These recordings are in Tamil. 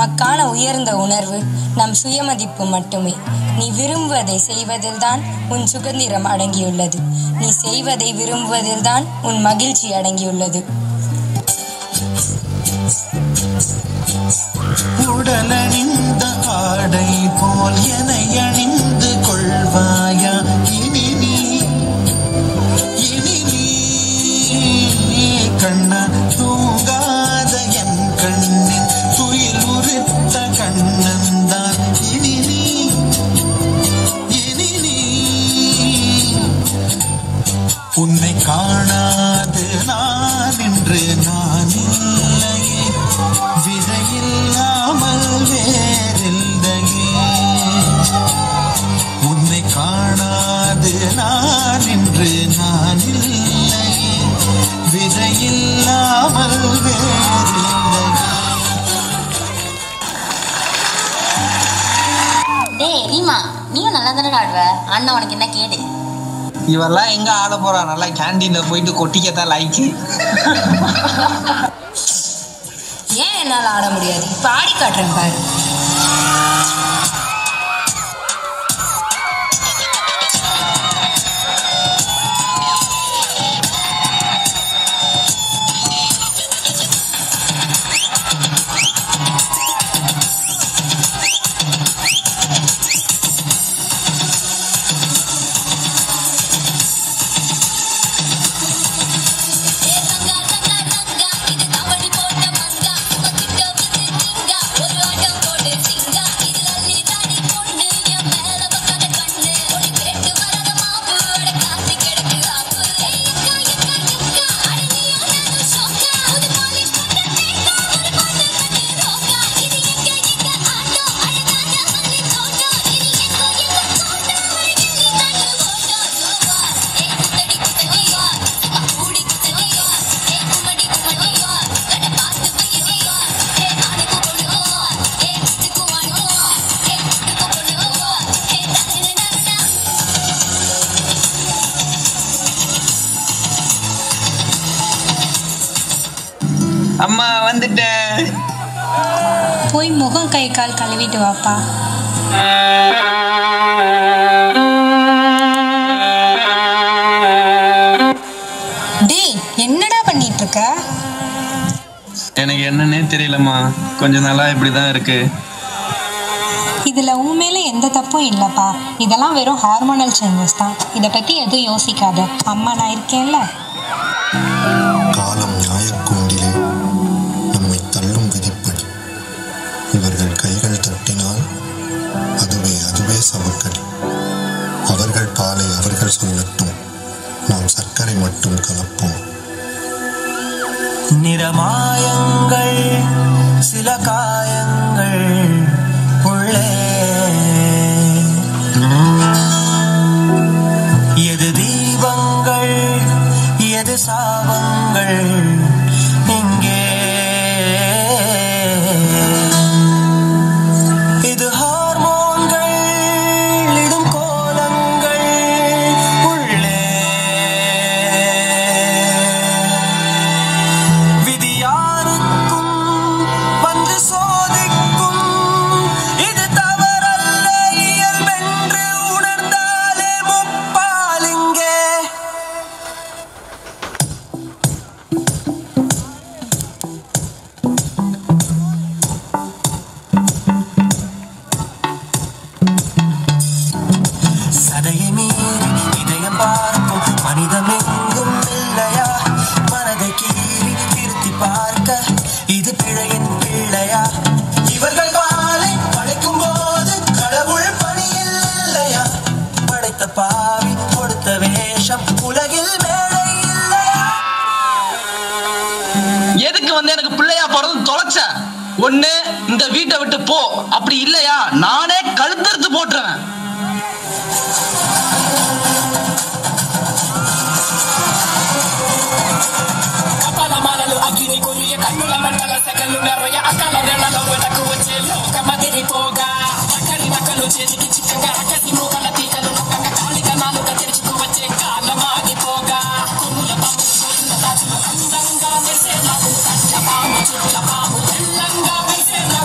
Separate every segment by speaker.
Speaker 1: நமக்கான உயர்ந்த உணர்வு நம் சுயமதிப்பு மட்டுமே. நீ விரும்புவதை செய்வதில்தான் உன் சுதந்திரம் அடங்கியுள்ளது. நீ செய்வதை விரும்புவதில்தான் உன் மகிழ்ச்சி அடங்கியுள்ளது.
Speaker 2: உடலணிந்த ஆடை போல் என அணிந்து கொள்வாயா இனி நீ கண்ணா தூங்காத என் கண்ணின் துயில் உறுத்த கண்ணந்தான் இனி நீ உன்னை காணாது நான் இன்று நான் இல்லையே, விதையில்லாமல் வேறில்லையே. உன்னை காணாது நான் இன்று நான் இல்லையே, விதையில்லாமல் வேறில்லையே.
Speaker 3: டேய் ரீமா, நீயும் நல்லா தானே ஆடுவ, அண்ணா உனக்கு என்ன கேடு?
Speaker 4: இவெல்லாம் எங்க ஆட போறா? நல்லா கேண்டீன்ல போயிட்டு கொட்டிக்கத்தான் லாய்க்கு.
Speaker 1: ஏன் என்னால ஆட முடியாது? இப்ப ஆடி காட்டுறேன் பாரு.
Speaker 4: அம்மா வந்துட்டேன்.
Speaker 1: போய் முகம் கை கால் கழுவிட்டு வாப்பா. டேய் என்னடா பண்ணிட்டு இருக்க?
Speaker 4: எனக்கு என்னன்னே தெரியலம்மா, கொஞ்ச நாளா இப்படிதான் இருக்கு.
Speaker 1: இதுல உன் மேல எந்த தப்பும் இல்லப்பா. இதெல்லாம் வெறும் ஹார்மோனல் சேஞ்சஸ் தான். இதை பத்தி எதுவும் யோசிக்காத. அம்மா நான் இருக்கேன்ல.
Speaker 5: காலம் நியாயக்கூண்டிலே நம்மை தள்ளும் விதிப்படி. இவர்கள் கைகள் தட்டினால் அதுவே சவுக்கடி. அவர்கள் பாலை அவர்கள் சொல்லட்டும், நாம் சர்க்கரை மட்டும் கலப்போம்.
Speaker 2: நிறமாயங்கள் சில காயங்கள் உள்ளே, எது தீபங்கள் எது சாபங்கள் இங்கே. இது ஹார்மோன்கள் இடும் கோலங்கள் உள்ளே. விதியாருக்கும் வந்து சோதிக்கும், இது தவறல்ல இயல்பென்று உணர்ந்தாலே முப்பாலிங்கே. சதையை மீறி இதயம் பார்க்கும் மனிதமெங்கும் இல்லையா? மனதை கீறி திருத்தி பார்க்க இது பிழையின் பிள்ளையா? இவர்கள் பாலை படைக்கும் போது கடவுள் பணி இல்லையா? படைத்த பாவி கொடுத்த வேஷம் உலகில் மேடை இல்லையா?
Speaker 4: எதுக்கு வந்து எனக்கு பிள்ளையா போறது தொலைச்ச? ஒண்ணு இந்த வீட்டை விட்டு போ, அப்படி இல்லையா நானே கழுத்தறுத்து போட்டுறேன்.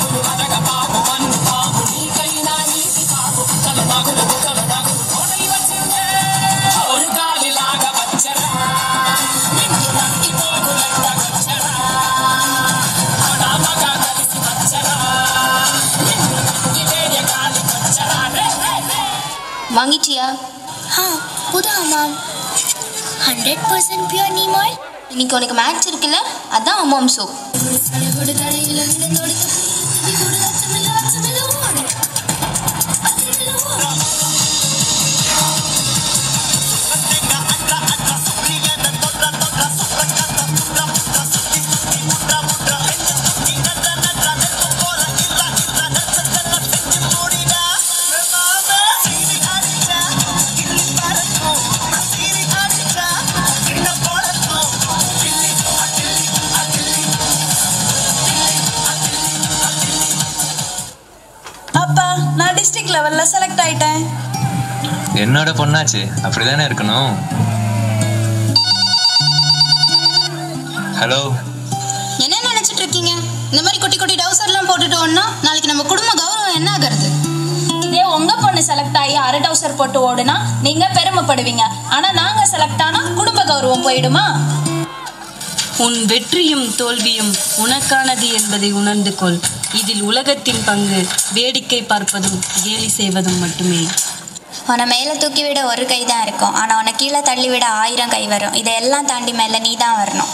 Speaker 6: Telanggana
Speaker 3: வாங்கிட்டியா?
Speaker 6: புது மேம் 100% பியூர் நீம் ஆயில்.
Speaker 3: இன்னைக்கு உனக்கு மேட்ச் இருக்குல்ல, அதான் அம்மாம் சோப்.
Speaker 7: நான் டிஸ்ட்ரிக்ட் லெவல்ல செலக்ட் ஆயிட்டேன்.
Speaker 8: என்னோட பொண்ணாச்சு, அப்படிதானே இருக்கணும். ஹலோ,
Speaker 3: என்ன நினைச்சிட்டு இருக்கீங்க? இந்த மாதிரி குட்டி குட்டி டவுசர்லாம் போட்டுட்டு ஓடுனா நாளைக்கு நம்ம குடும்ப கௌரவம் என்ன ஆகிறது?
Speaker 7: இதே உங்க பொண்ணு செலக்ட் ஆகி அரை டவுசர் போட்டு ஓடுனா நீங்க பெருமைப்படுவீங்க. ஆனா நாங்க செலக்ட் ஆனா குடும்ப கௌரவம் போயிடுமா?
Speaker 9: உன் வெற்றியும் தோல்வியும் உனக்கானது என்பதை உணர்ந்து கொள். இதில் உலகத்தின் பங்கு வேடிக்கை பார்ப்பதும் கேலி செய்வதும் மட்டுமே.
Speaker 6: உன்னை மேலே தூக்கிவிட ஒரு கை தான் இருக்கும், ஆனால் உன்னை கீழே தள்ளிவிட 1000 கை வரும். இதையெல்லாம் தாண்டி மேலே நீ தான் வரணும்.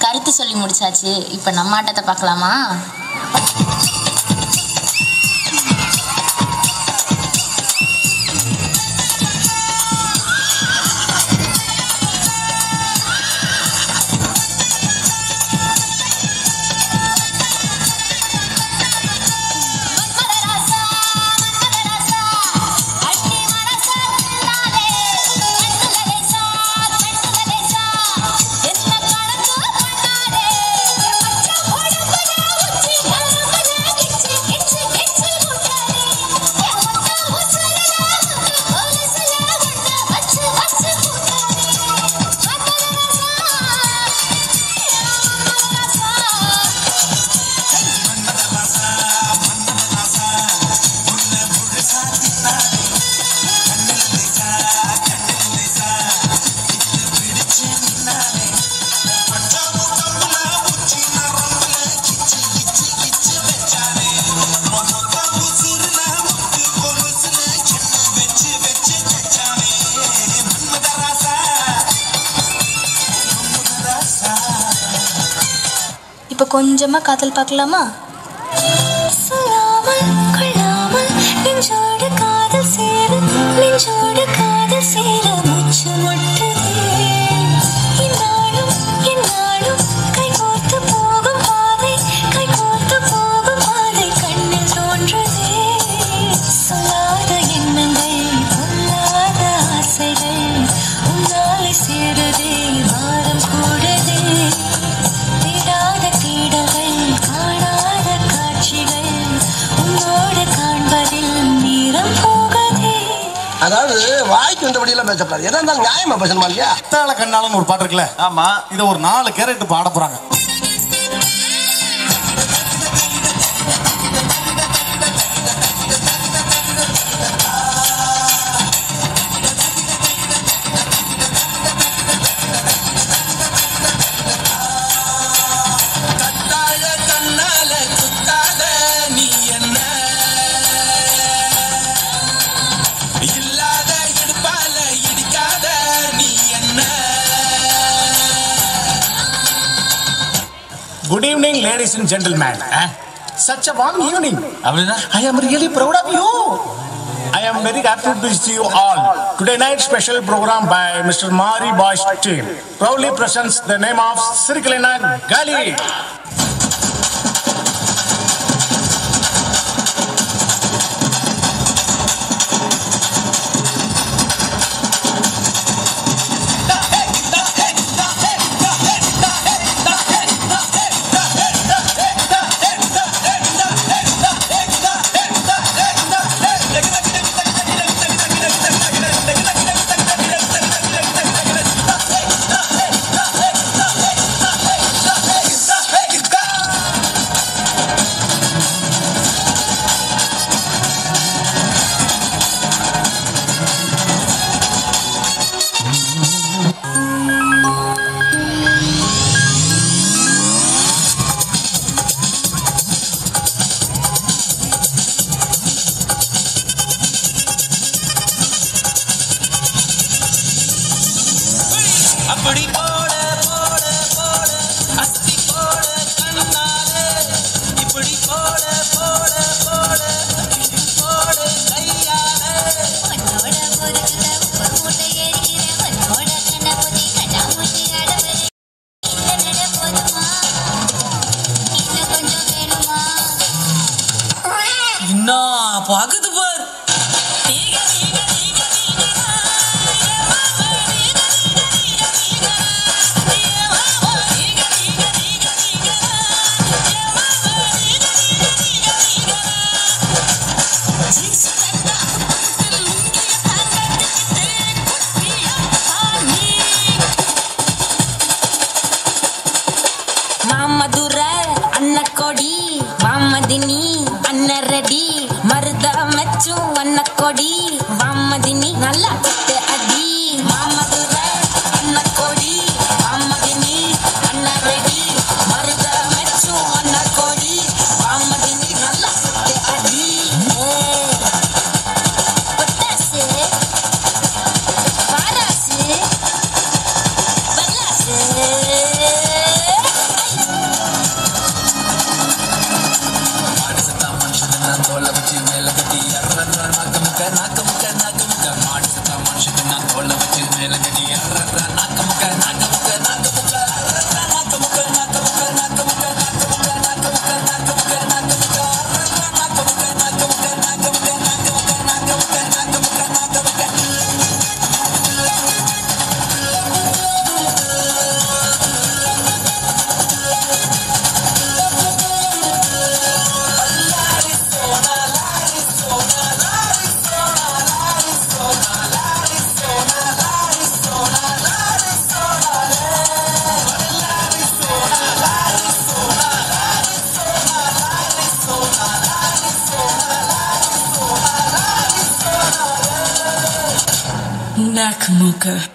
Speaker 3: கருத்து சொல்லி முடிச்சாச்சு. இப்போ நம்ம ஆட்டத்தை பார்க்கலாமா?
Speaker 7: இப்போ கொஞ்சமா காதல் பார்க்கலாமா?
Speaker 6: சொல்லாமல் கொள்ளாமல் நெஞ்சோடு காதல் சேர, நெஞ்சோடு காதல் சேர மூச்சு முட்டுதே. இந்நாளும் இந்நாளும் கைகோர்த்து போகும் பாதை, கைகோர்த்து போகும் பாதை கண்ணில் தோன்றுதே. சொல்லாத எண்ணங்கள், சொல்லாத ஆசைகள் உன்னாலை சேருதே, வாரம் கூடுதே. தேடாத தேடல்கள், காணாத காட்சிகள் உன்னோடு காண்பதில் நேரம் போகுதே.
Speaker 10: அதாவது வாய்க்கு வந்தபடியெல்லாம் பேசப்படாது, எதா இருந்தாலும் நியாயமா பேசணுமா இல்லையா?
Speaker 11: கத்தாழ கண்ணாலன்னு ஒரு பாட்டு இருக்குல்ல? ஆமா. இதை ஒரு 4 கேரக்டர் பாட போறாங்க. Good evening, ladies and gentlemen. Such a warm evening. I am really proud of you. I am very happy to see you all. Today night special program by Mr. Mari Bosch team proudly presents the name of Sirikalina Gali.
Speaker 2: இப்படி போட போட போட அஸ்தி போட கண்ணாலே இப்படி போட போட போட போட கையாலே
Speaker 12: உன்னோட பொறுக்குத ஒரு மூட்டை ஏறிக்கிறேன் உன்னோட கண்ணா புதி கண்ணா மூட்டி அடவரே இந்த நட போதுமா இன்னும் கொஞ்சம் வேணுமா
Speaker 2: இன்னும் பாக்குது பார்
Speaker 1: வாமதினி அன்னரடி மருத மெச்சு அன்னக்கொடி வாமதினி நல்லா குத்து அடி மாமதுர அன்னக்கொடி வாமதினி அன்னரடி மருத மெச்சு அன்னக்கொடி வாமதினி நல்லா குத்து அடி பொட்டாசு பாராசு பல்லாசு
Speaker 2: தோல்ல வச்சு மேல கட்டி நாக்கு முக்க நாக்கு முக்க நாக்கு முக்க மாடு சத்தா மனுஷன் நான் தோல்ல வச்சு மேல கட்டி நாக்கு முக்க நாக்கு முக்க நாக்கு முக்க நாக்கு முக்க நாக்கு முக்க நாக்கு முக்க நாக்கு முக்க நாக்கு முக்க நாக்கு முக்க நாக்கு முக்க நாக்கு முக்க நாக்கு முக்க நாக்கு முக்க நாக்கு முக்க நாக்கு முக்க நாக்கு முக்க நாக்கு முக்க
Speaker 9: Nakamooka.